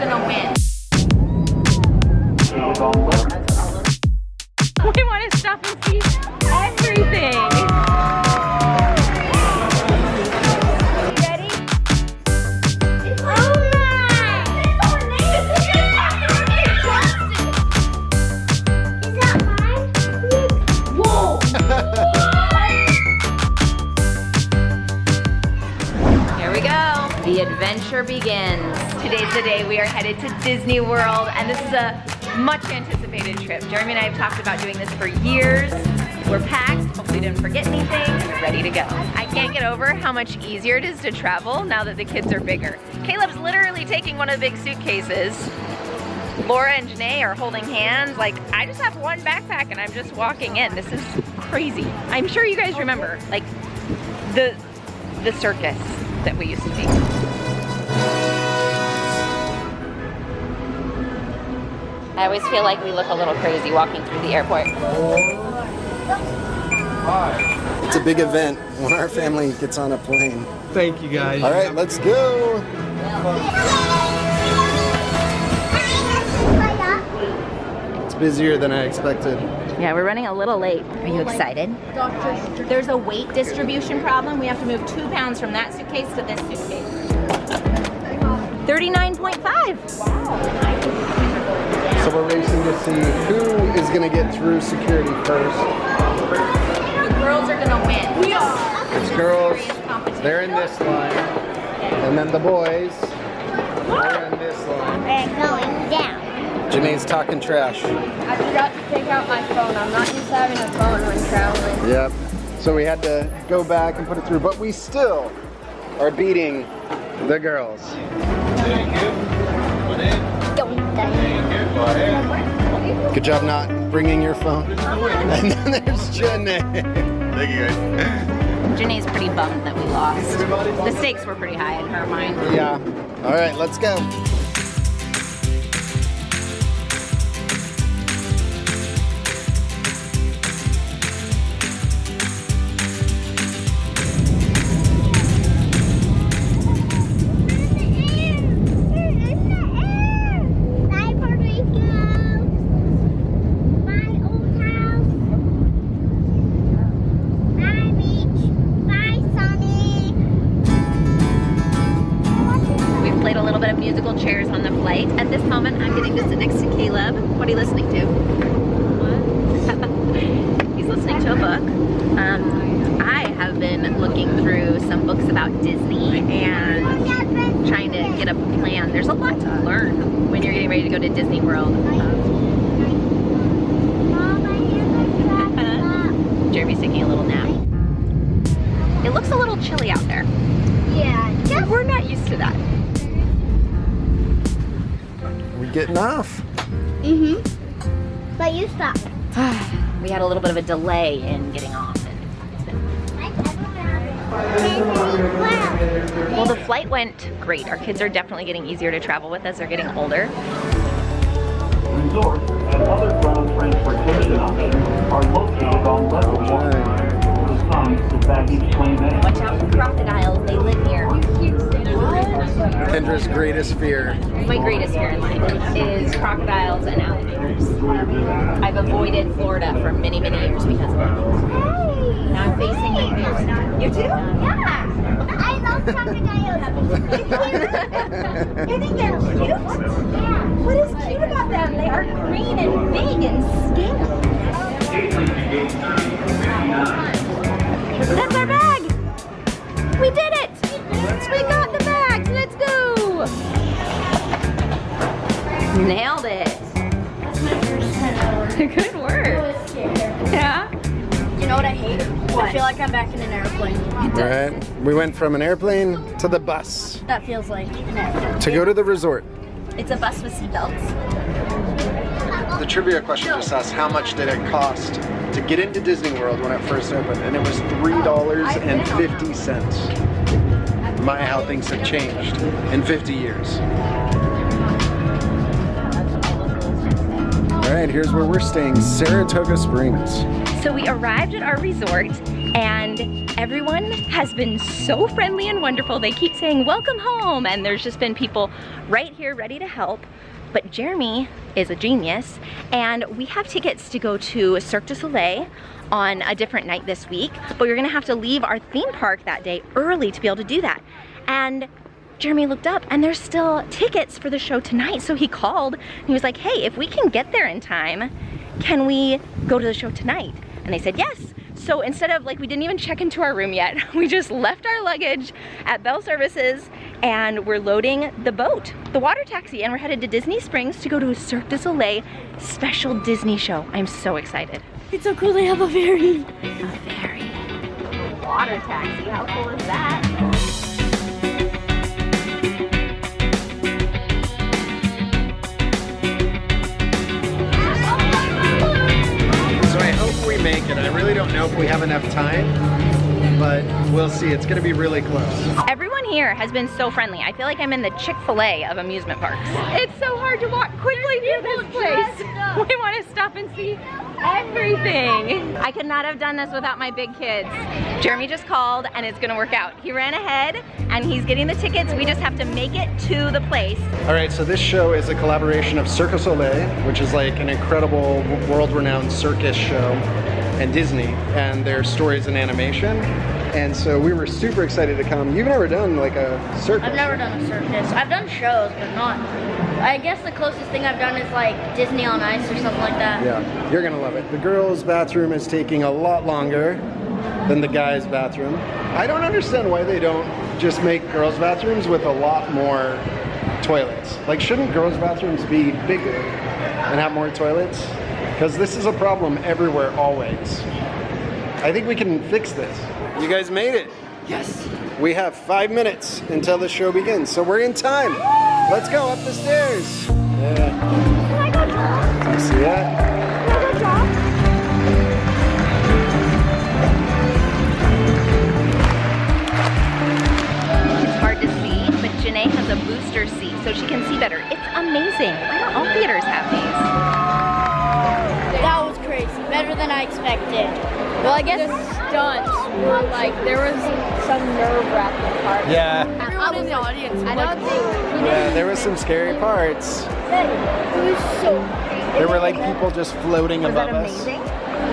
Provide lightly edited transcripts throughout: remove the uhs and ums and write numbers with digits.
gonna win. We want to stop and see everything. The adventure begins. Today's the day we are headed to Disney World, and this is a much anticipated trip. Jeremy and I have talked about doing this for years. We're packed, hopefully didn't forget anything, and we're ready to go. I can't get over how much easier it is to travel now that the kids are bigger. Caleb's literally taking one of the big suitcases. Laura and Janae are holding hands. Like, I just have one backpack and I'm just walking in. This is crazy. I'm sure you guys remember, like, the circus that we used to be. I always feel like we look a little crazy walking through the airport. It's a big event when our family gets on a plane. Thank you guys. All right, let's go. It's busier than I expected. Yeah, we're running a little late. Are you excited? There's a weight distribution problem. We have to move 2 pounds from that suitcase to this suitcase. 39.5. So we're racing to see who is going to get through security first. The girls are going to win. We are. It's girls. They're in this line. And then the boys, they're in this line. We're going down. Janae's talking trash. I forgot to take out my phone. I'm not used to having a phone when traveling. Yep. So we had to go back and put it through, but we still are beating the girls. Good job not bringing your phone. And then there's Janae. Thank you guys. Janae's pretty bummed that we lost. The stakes were pretty high in her mind. Yeah. All right, let's go. Musical chairs on the flight. At this moment, I'm getting to sit next to Caleb. What are you listening to? What? He's listening to a book. I have been looking through some books about Disney and trying to get a plan. There's a lot to learn when you're getting ready to go to Disney World. Jeremy's taking a little nap. It looks a little chilly out there. Yeah. We're not used to that. Getting off. But you stopped. We had a little bit of a delay in getting off. Well, the flight went great. Our kids are definitely getting easier to travel with as they're getting older. Resorts and other ground transportation options are located on level 1. The signs of baggage claim A. Watch out for crocodiles. They live here. Kendra's greatest fear. My greatest fear in life is crocodiles and alligators. I've avoided Florida for many, many years because of it. Now I'm facing nightmares. You too? Yeah. I love crocodiles. You think they're cute? Yeah. What is cute about them? They are green and big and skinny. That's our bag! We did it! We got the bags! Let's go! Nailed it! Good work! Yeah? You know what I hate? What? I feel like I'm back in an airplane. Right. We went from an airplane to the bus That feels like an airplane. to go to the resort. It's a bus with seatbelts. The trivia question just asked how much did it cost to get into Disney World when it first opened, and it was $3.50. My, how things have changed in 50 years. All right, here's where we're staying, Saratoga Springs. So we arrived at our resort, and Everyone has been so friendly and wonderful. They keep saying, welcome home. And there's just been people right here ready to help. But Jeremy is a genius, and we have tickets to go to Cirque du Soleil on a different night this week, but we're gonna have to leave our theme park that day early to be able to do that. And Jeremy looked up and there's still tickets for the show tonight, so he called and he was like, hey, if we can get there in time, can we go to the show tonight? And they said yes. So instead of, like, we didn't even check into our room yet, we just left our luggage at Bell Services and we're loading the boat, the water taxi, and we're headed to Disney Springs to go to a Cirque du Soleil special Disney show. I'm so excited. It's so cool they have a ferry. A ferry. Water taxi, how cool is that? So I hope we make it. I really don't know if we have enough time, but we'll see. It's gonna be really close. Everyone here has been so friendly. I feel like I'm in the Chick-fil-A of amusement parks. It's so hard to walk quickly through this place. We want to stop and see everything. I could not have done this without my big kids. Jeremy just called and it's gonna work out. He ran ahead and he's getting the tickets. We just have to make it to the place. All right, so this show is a collaboration of Cirque du Soleil, which is like an incredible world-renowned circus show, and Disney, and their stories and animation. And so we were super excited to come. You've never done like a circus? I've never done a circus. I've done shows, but not. I guess the closest thing I've done is like Disney on Ice or something like that. Yeah, you're gonna love it. The girls' bathroom is taking a lot longer than the guys' bathroom. I don't understand why they don't just make girls' bathrooms with a lot more toilets. Like, shouldn't girls' bathrooms be bigger and have more toilets? Because this is a problem everywhere, always. I think we can fix this. You guys made it. Yes. We have 5 minutes until the show begins, so we're in time. Let's go up the stairs. Yeah. Can I go drop? See that? Can I go drop? It's hard to see, but Janae has a booster seat so she can see better. It's amazing. Why don't all theaters have these? That was crazy. Better than I expected. Well, I guess the stunts were like, there was some nerve-wracking parts. Yeah. Everyone in the audience. I don't think. Yeah, there was some scary parts. It was so crazy. There were like people just floating Was that above us. amazing?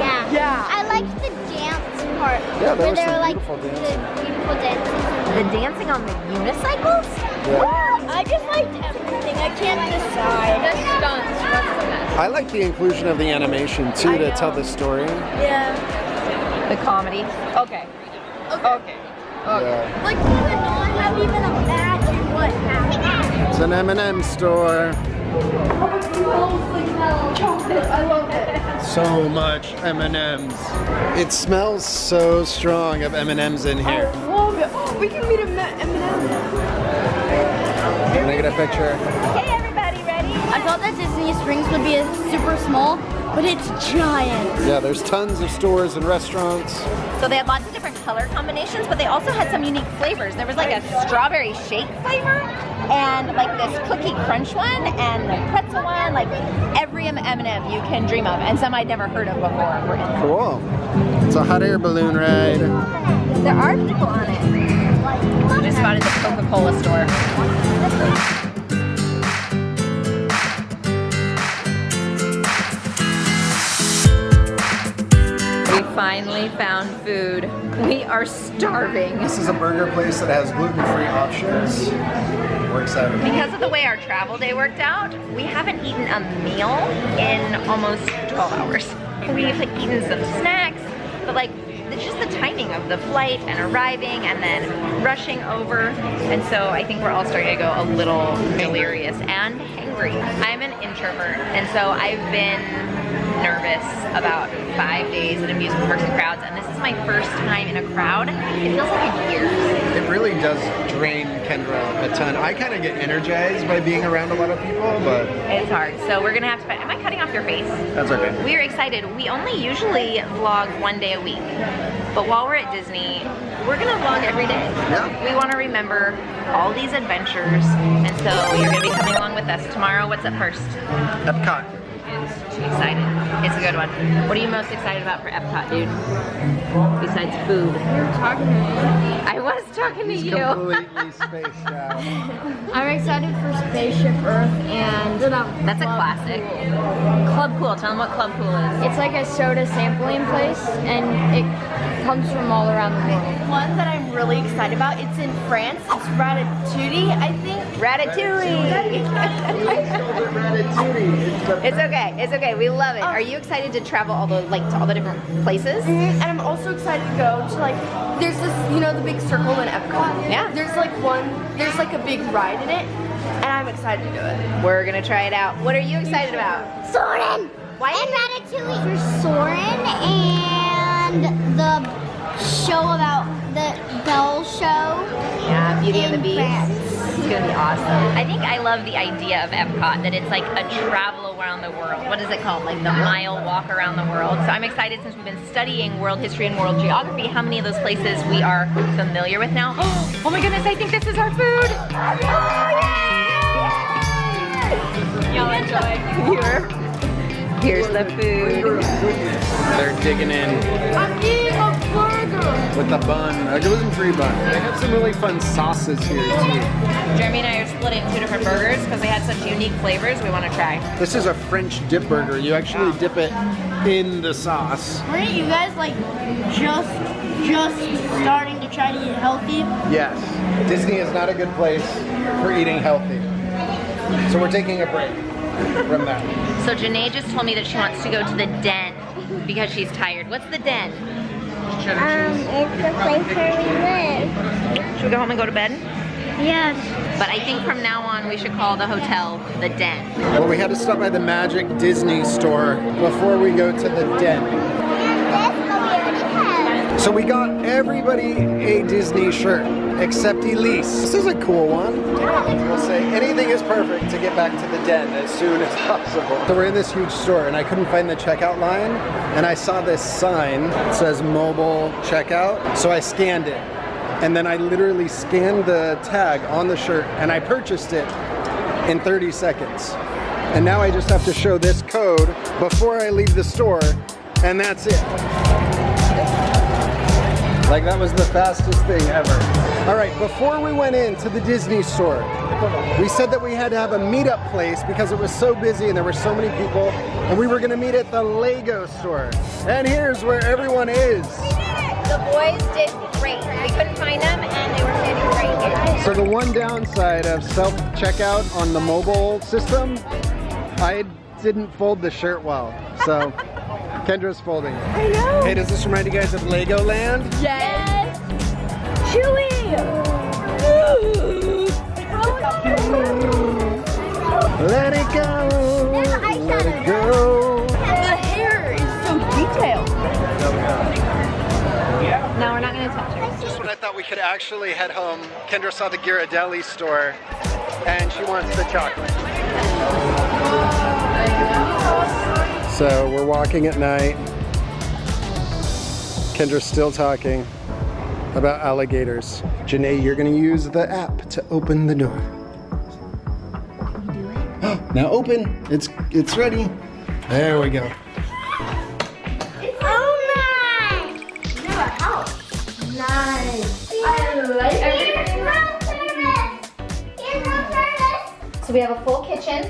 Yeah. Yeah. I liked the dance part. Yeah, there Where was they some were like beautiful the dancing. beautiful dances. The dancing on the unicycles? Yeah. I just liked everything. I can't decide. The stunts was the best. I like the inclusion of the animation too to tell the story. Yeah. The comedy. Okay. Okay. Yeah. Like we would not have even imagined what happened. It's an M&M store. I love it. So much M&Ms. It smells so strong of M&Ms in here. Love it. Oh, we can meet M&M. Can I get a picture? Hey everybody, ready? I thought that Disney Springs would be super small, but it's giant. Yeah, there's tons of stores and restaurants. So they had lots of different color combinations, but they also had some unique flavors. There was like a strawberry shake flavor, and like this cookie crunch one, and the pretzel one, like every M&M you can dream of, and some I'd never heard of before were in there. Cool. It's a hot air balloon ride. There are people on it. We just spotted the Coca-Cola store. We finally found food. We are starving. This is a burger place that has gluten-free options. We're excited. Because of the way our travel day worked out, we haven't eaten a meal in almost 12 hours. We've like eaten some snacks, but like it's just the timing of the flight and arriving and then rushing over. And so I think we're all starting to go a little delirious and hangry. I'm an introvert, and so I've been nervous about 5 days at amusement parks and crowds, and this is my first time in a crowd. It feels like a year. It really does drain Kendra a ton. I kind of get energized by being around a lot of people, but It's hard. So we're gonna have to, am I cutting off your face? that's okay. We're excited. We only usually vlog 1 day a week, but while we're at Disney, we're gonna vlog every day. Yeah. We wanna remember all these adventures, and so you're gonna be coming along with us tomorrow. What's up first? Epcot. is too excited. It's a good one. What are you most excited about for Epcot, dude? Besides food. You're talking to me. I was talking to you. Completely spaced out. I'm excited for Spaceship Earth and That's a classic. Club Cool. Tell them what Club Cool is. it's like a soda sampling place, and it comes from all around the world. One that I'm really excited about, it's in France. It's Ratatouille, I think. Ratatouille. Ratatouille. It's okay. It's okay. We love it. Are you excited to travel all the to all the different places? And I'm also excited to go to like, there's this, you know, the big circle in Epcot? Yeah. There's like a big ride in it, and I'm excited to do it. We're gonna try it out. What are you excited about? Soren! Why? And Ratatouille for Soren and the show about the Belle show. Yeah, Beauty and the in Beast. France. It's gonna be awesome. I think I love the idea of Epcot, that it's like a travel around the world. What is it called? Like the mile walk around the world. So I'm excited, since we've been studying world history and world geography, how many of those places we are familiar with now. Oh my goodness, I think this is our food. Y'all enjoy. Here's the food. They're digging in I'm eating a burger! with the bun, a gluten-free bun. They have some really fun sauces here too. Jeremy and I are splitting 2 different burgers because they had such unique flavors we want to try. This is a French dip burger. You actually dip it in the sauce. Weren't you guys like just starting to try to eat healthy? Yes, Disney is not a good place for eating healthy. So we're taking a break from that. So Janae just told me that she wants to go to the den because she's tired. What's the den? It's the place where we live. Should we go home and go to bed? Yes. But I think from now on we should call the hotel the den. Well, we had to stop by the Magic Disney store before we go to the den. This one we already have. So we got everybody a Disney shirt except Elise. This is a cool one. We'll say anything is perfect to get back to the den as soon as possible. So we're in this huge store and I couldn't find the checkout line, and I saw this sign that says mobile checkout. So I scanned it, and then I literally scanned the tag on the shirt and I purchased it in 30 seconds. And now I just have to show this code before I leave the store, and that's it. Like, that was the fastest thing ever. All right, before we went into the Disney store, we said that we had to have a meetup place because it was so busy and there were so many people, and we were gonna meet at the Lego store. And here's where everyone is. The boys did great. We couldn't find them and they were standing right here. So the one downside of self-checkout on the mobile system, I didn't fold the shirt well, so Kendra's folding it. I know! Hey, does this remind you guys of Legoland? Yes! Chewy! Let it go, let it go. The hair is so detailed. No, we're not gonna touch her. Just when I thought we could actually head home, Kendra saw the Ghirardelli store and she wants the chocolate. So we're walking at night. Kendra's still talking about alligators. Janae, you're gonna use the app to open the door. Can you do it? Now open. It's ready. There we go. Oh my! Nice. I like Here's room service! Here's room service! So we have a full kitchen,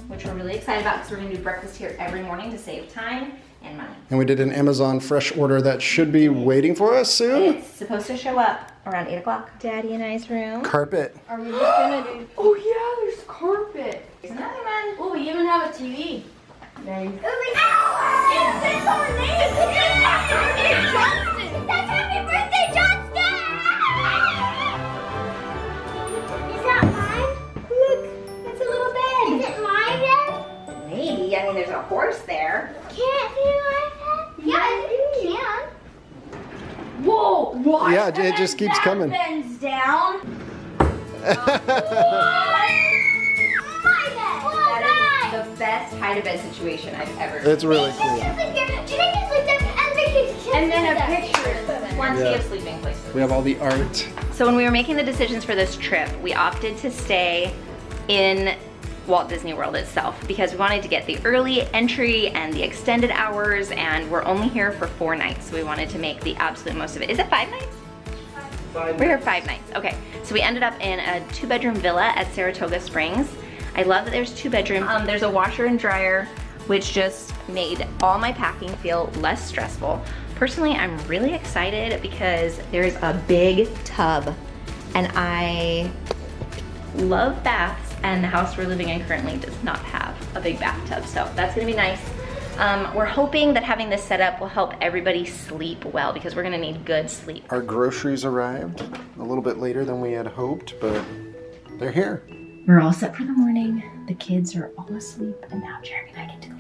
which we're really excited about because we're gonna do breakfast here every morning to save time and money. And we did an Amazon fresh order that should be waiting for us soon. It's supposed to show up around 8 o'clock. Daddy and I's room. Carpet. Are we just gonna do? Oh yeah, there's carpet. There's another one. Oh, we even have a TV. Nice. It's our name! Johnston! That's happy birthday, Johnston! Is that mine? Look, it's a little bed. Is it my bed? Maybe. I mean, there's a horse there. Can it be my bed? Yeah, I think it can. Whoa! What? Yeah, it just keeps coming. Bends down. That is the best hide-a-bed situation I've ever seen. It's really cool. And then a picture. Plenty of sleeping places. We have all the art. So when we were making the decisions for this trip, we opted to stay in Walt Disney World itself because we wanted to get the early entry and the extended hours, and we're only here for 4 nights, so we wanted to make the absolute most of it. Is it 5 nights? We're here 5 nights. Okay, so we ended up in a 2-bedroom villa at Saratoga Springs. I love that there's 2 bedrooms. There's a washer and dryer, which just made all my packing feel less stressful. Personally, I'm really excited because there's a big tub, and I love baths, and the house we're living in currently does not have a big bathtub, so that's gonna be nice. We're hoping that having this set up will help everybody sleep well because we're gonna need good sleep. Our groceries arrived a little bit later than we had hoped, but they're here. We're all set for the morning. The kids are all asleep, and now Jeremy and I get to